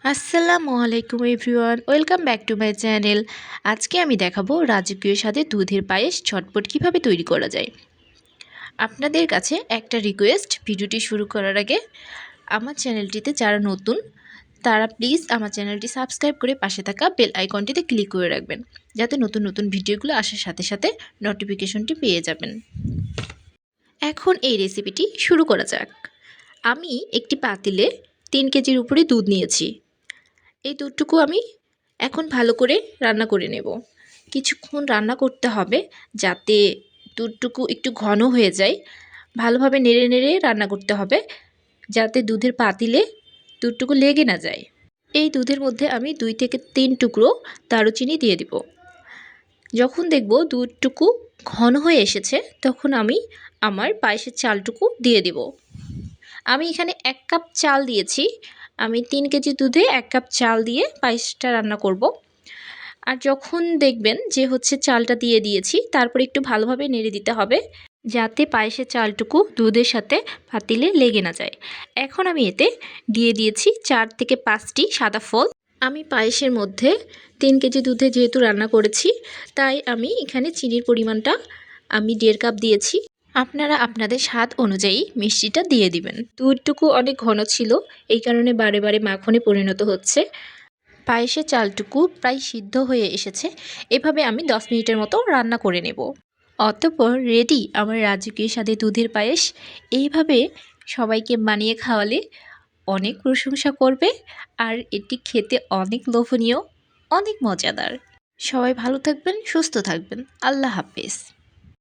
আসসালামু আলাইকুম everyone, welcome back to my channel. আজকে আমি দেখাবো রাজকীয় স্বাদে দুধের পায়েস ঝটপট কীভাবে তৈরি করা যায়। আপনাদের কাছে একটা রিকোয়েস্ট, ভিডিওটি শুরু করার আগে আমার চ্যানেলটিতে যারা নতুন তারা প্লিজ আমার চ্যানেলটি সাবস্ক্রাইব করে পাশে থাকা বেল আইকনটিতে ক্লিক করে রাখবেন, যাতে নতুন নতুন ভিডিওগুলো আসার সাথে সাথে নোটিফিকেশনটি পেয়ে যাবেন। এখন এই রেসিপিটি শুরু করা যাক। আমি একটি পাতিলে 3 কেজির উপরে দুধ নিয়েছি। এই দুধটুকু আমি এখন ভালো করে রান্না করে নেব। কিছুক্ষণ রান্না করতে হবে যাতে দুধটুকু একটু ঘন হয়ে যায়। ভালোভাবে নেড়ে নেড়ে রান্না করতে হবে যাতে দুধের পাতিলে দুধটুকু লেগে না যায়। এই দুধের মধ্যে আমি 2 থেকে 3 টুকরো দারুচিনি দিয়ে দিব। যখন দেখব দুধটুকু ঘন হয়ে এসেছে তখন আমি আমার পায়েসের চালটুকু দিয়ে দিব। আমি এখানে 1 কাপ চাল দিয়েছি। আমি 3 কেজি দুধে 1 কাপ চাল দিয়ে পায়েসটা রান্না করব। আর যখন দেখবেন যে চালটা দিয়ে দিয়েছি, তারপরে একটু ভালোভাবে নেড়ে দিতে হবে যাতে পায়েসের চালটুকু দুধের সাথে পাতিলে লেগে না যায়। এখন আমি এতে দিয়ে দিয়েছি 4 থেকে 5টি সাদা ফল। আমি পায়েসের মধ্যে 3 কেজি দুধে যেহেতু রান্না করেছি, তাই আমি এখানে চিনির পরিমাণটা আমি 1.5 কাপ দিয়েছি। আপনারা আপনাদের স্বাদ অনুযায়ী মিষ্টিটা দিয়ে দিবেন। দুধটুকু অনেক ঘন ছিল, এই কারণে বারে বারে মাখনে পরিণত হচ্ছে। পায়েসের চালটুকু প্রায় সিদ্ধ হয়ে এসেছে। এভাবে আমি 10 মিনিটের মতো রান্না করে নেব। অতঃপর রেডি আমার রাজকীয় স্বাদে দুধের পায়েস। এইভাবে সবাইকে বানিয়ে খাওয়ালে অনেক প্রশংসা করবে, আর এটি খেতে অনেক লোভনীয়, অনেক মজাদার। সবাই ভালো থাকবেন, সুস্থ থাকবেন। আল্লাহ হাফেজ।